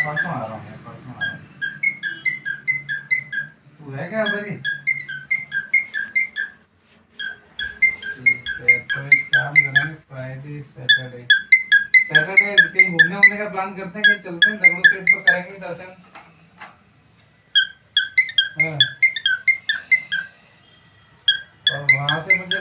परसों आ रहा हूँ मैं, परसों आ रहा हूँ। तू है क्या उधर ही? ठीक है, तो एक काम करेंगे, फ्राइडे सैटरडे, सैटरडे कहीं घूमने वूमने का प्लान करते हैं, कहीं चलते हैं, दगड़ू सेठ तो करेंगे दर्शन। हाँ। और वहाँ से मुझे